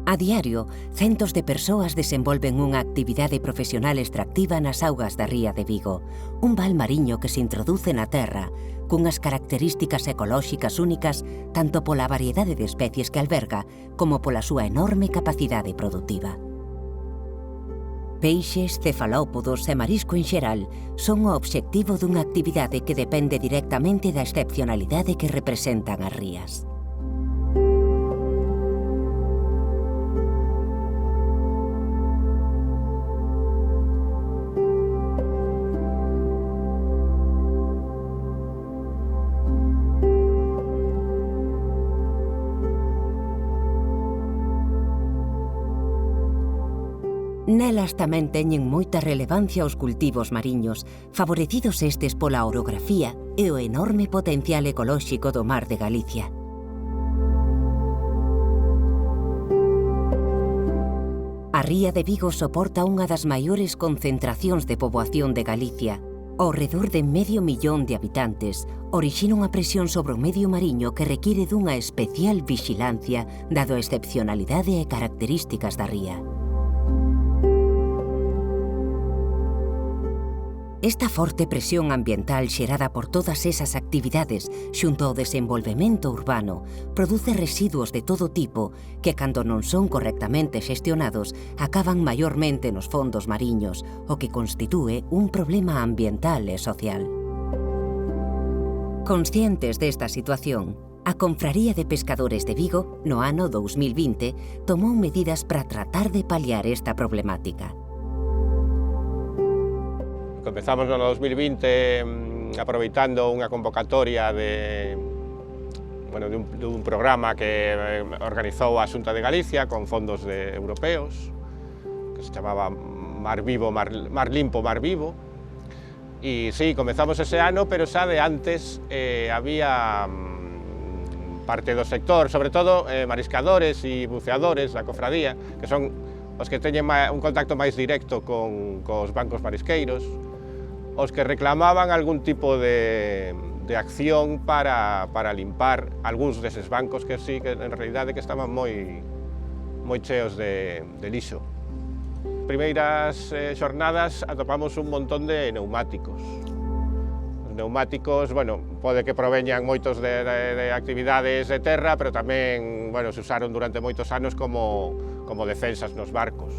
A diario, centos de persoas desenvolven unha actividade profesional extractiva nas augas da ría de Vigo, un val mariño que se introduce na terra, cunhas características ecolóxicas únicas tanto pola variedade de especies que alberga como pola súa enorme capacidade produtiva. Peixes, cefalópodos e marisco en xeral son o obxectivo dunha actividade que depende directamente da excepcionalidade que representan as rías. Nelas tamén teñen moita relevancia os cultivos mariños, favorecidos estes pola orografía e o enorme potencial ecolóxico do Mar de Galicia. A ría de Vigo soporta unha das maiores concentracións de poboación de Galicia. Ao redor de 500.000 de habitantes, orixina unha presión sobre o medio mariño que require dunha especial vixilancia dado a excepcionalidade e características da ría. Esta forte presión ambiental xerada por todas esas actividades xunto ao desenvolvemento urbano produce residuos de todo tipo que, cando non son correctamente xestionados, acaban maiormente nos fondos mariños, o que constitúe un problema ambiental e social. Conscientes desta situación, a Confraría de Pescadores de Vigo, no ano 2020, tomou medidas para tratar de paliar esta problemática. Comezamos no 2020 aproveitando unha convocatoria dun programa que organizou a Xunta de Galicia con fondos europeos, que se chamaba Mar Vivo, Mar Limpo, Mar Vivo. E sí, comezamos ese ano, pero xa de antes había parte do sector, sobre todo mariscadores e buceadores da cofradía, que son os que teñen un contacto máis directo cos bancos marisqueiros, os que reclamaban algún tipo de acción para limpar algúns deses bancos que sí, que en realidade que estaban moi cheos de lixo. Nas primeiras xornadas atopamos un montón de neumáticos. Os neumáticos, bueno, pode que proveñan moitos de actividades de terra, pero tamén, bueno, se usaron durante moitos anos como defensas nos barcos.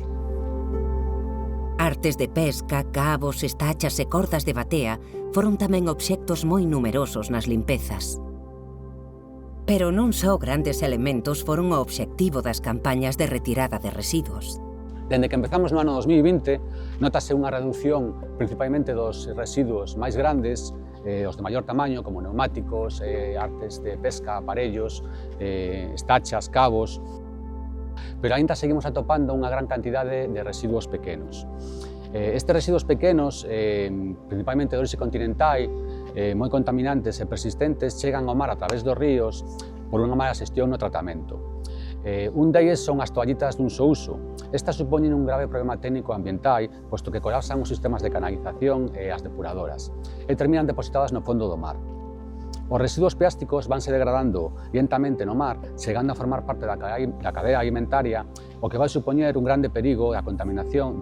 Artes de pesca, cabos, estachas e cordas de batea foron tamén obxectos moi numerosos nas limpezas. Pero non só grandes elementos foron o obxectivo das campañas de retirada de residuos. Dende que empezamos no ano 2020, notase unha reducción principalmente dos residuos máis grandes, os de maior tamaño, como neumáticos, artes de pesca, aparellos, estachas, cabos, pero aínda seguimos atopando unha gran cantidade de residuos pequenos. Estes residuos pequenos, principalmente de orixe continental, moi contaminantes e persistentes, chegan ao mar a través dos ríos por unha mala xestión no tratamento. Un deles son as toallitas dun só uso. Estas supoñen un grave problema técnico ambiental, posto que colapsan os sistemas de canalización e as depuradoras, e terminan depositadas no fondo do mar. Os residuos plásticos vanse degradando lentamente no mar, chegando a formar parte da cadea alimentaria, o que vai supoñer un grande perigo de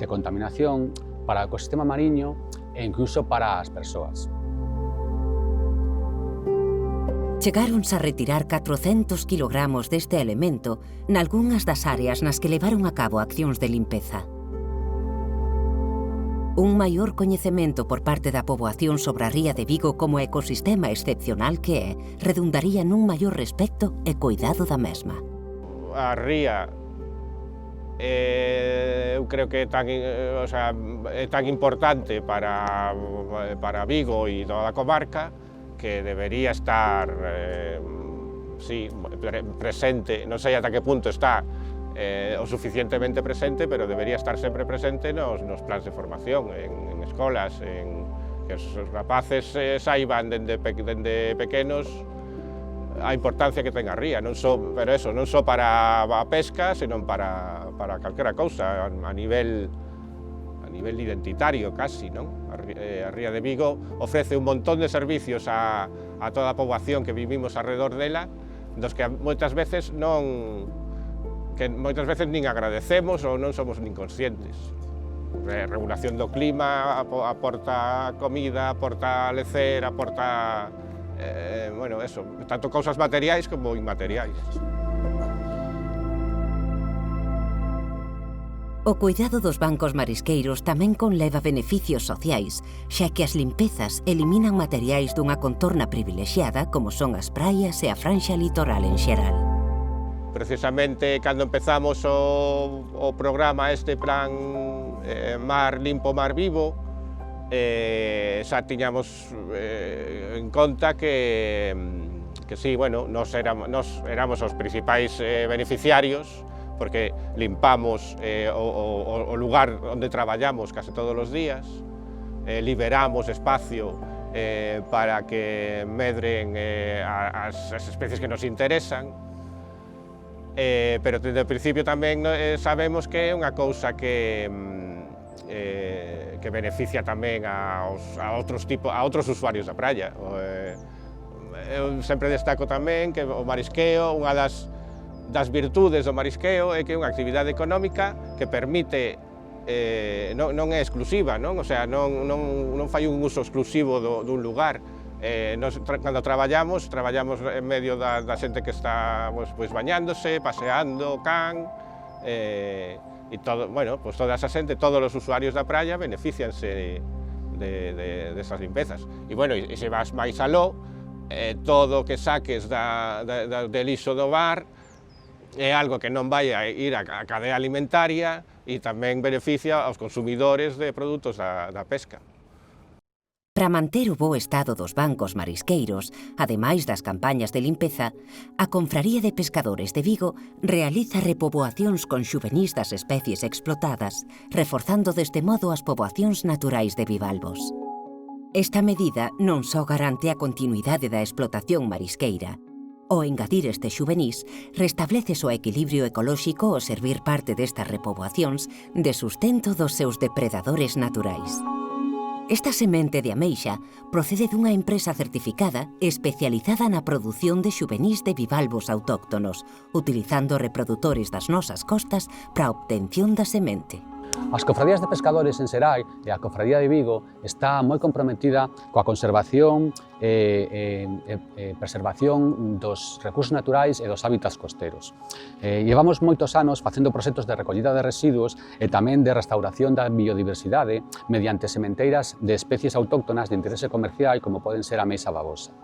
contaminación para o ecosistema mariño e incluso para as persoas. Chegáronse a retirar 400 kilogramos deste elemento nalgunhas das áreas nas que levaron a cabo accións de limpeza. Un maior coñecemento por parte da poboación sobre a ría de Vigo como ecosistema excepcional que é, redundaría nun maior respecto e cuidado da mesma. A ría, eu creo que é tan importante para Vigo e toda a comarca que debería estar presente, non sei ata que punto está o suficientemente presente, pero debería estar sempre presente nos plans de formación, en escolas, que os rapaces saiban dende pequenos a importancia que ten a ría, non só para a pesca, senón para calquera cousa, a nivel identitario casi, non? A ría de Vigo ofrece un montón de servicios a toda a poboación que vivimos alrededor dela, dos que moitas veces non que moitas veces nin agradecemos ou non somos nin conscientes. Regulación do clima aporta comida, aporta lecer, aporta, bueno, eso, tanto cousas materiais como inmateriais. O cuidado dos bancos marisqueiros tamén conleva beneficios sociais, xa que as limpezas eliminan materiais dunha contorna privilexiada como son as praias e a franxa litoral en xeral. Precisamente cando empezamos o programa, este plan Mar Limpo, Mar Vivo, xa tiñamos en conta que sí, bueno, nos éramos os principais beneficiarios, porque limpamos o lugar onde traballamos case todos os días, liberamos espacio para que medren as especies que nos interesan, pero desde o principio tamén sabemos que é unha cousa que beneficia tamén a outros usuarios da praia. Eu sempre destaco tamén que o marisqueo, unha das virtudes do marisqueo é que é unha actividade económica que permite, non é exclusiva, non? O sea, non fai un uso exclusivo dun lugar. Cando traballamos en medio da xente que está pues, bañándose, paseando, can, e todo, bueno, pues toda esa xente, todos os usuarios da praia beneficianse desas limpezas. E bueno, e se vas máis aló, todo o que saques de lixo do bar é algo que non vai a ir á cadea alimentaria e tamén beneficia aos consumidores de produtos da pesca. Para manter o bo estado dos bancos marisqueiros, ademais das campañas de limpeza, a Confraría de Pescadores de Vigo realiza repoboacións con xuvenís das especies explotadas, reforzando deste modo as poboacións naturais de bivalvos. Esta medida non só garante a continuidade da explotación marisqueira. Ao engadir estes xuvenís, restableces o equilibrio ecolóxico ao servir parte destas repoboacións de sustento dos seus depredadores naturais. Esta semente de ameixa procede dunha empresa certificada especializada na produción de xuvenís de bivalvos autóctonos, utilizando reprodutores das nosas costas para a obtención da semente. As cofradías de pescadores en Serai e a Cofradía de Vigo está moi comprometida coa conservación e preservación dos recursos naturais e dos hábitats costeros. Llevamos moitos anos facendo proxectos de recollida de residuos e tamén de restauración da biodiversidade mediante sementeiras de especies autóctonas de interese comercial como poden ser a ameixa babosa.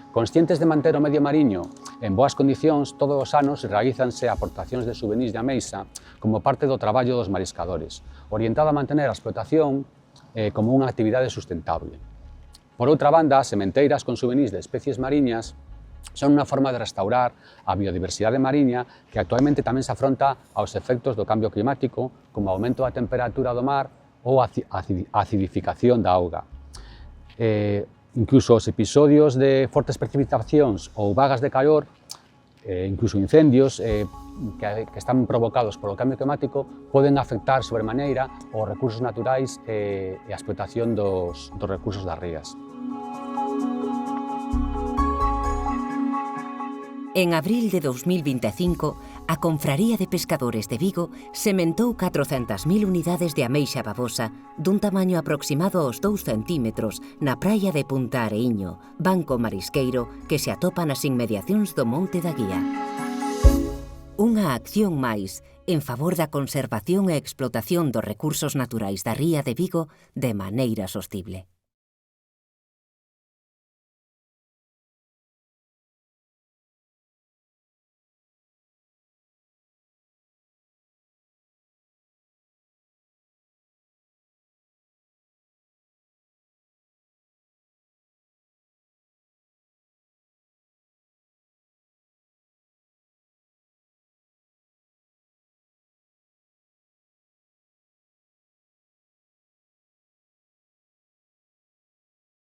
Conscientes de manter o medio mariño en boas condicións, todos os anos realizanse aportacións de xuvenís de ameixa como parte do traballo dos mariscadores, orientado a mantener a explotación como unha actividade sustentable. Por outra banda, as sementeiras con xuvenís de especies mariñas son unha forma de restaurar a biodiversidade mariña que actualmente tamén se afronta aos efectos do cambio climático, como o aumento da temperatura do mar ou a acidificación da auga. Incluso os episodios de fortes precipitacións ou vagas de calor, incluso incendios que están provocados polo cambio climático, poden afectar sobremaneira os recursos naturais e a explotación dos recursos das rías. En abril de 2025, a Confraría de Pescadores de Vigo sementou 400.000 unidades de ameixa babosa dun tamaño aproximado aos 2 centímetros na praia de Punta Areiño, banco marisqueiro que se atopa nas inmediacións do Monte da Guía. Unha acción máis en favor da conservación e explotación dos recursos naturais da ría de Vigo de maneira sostible.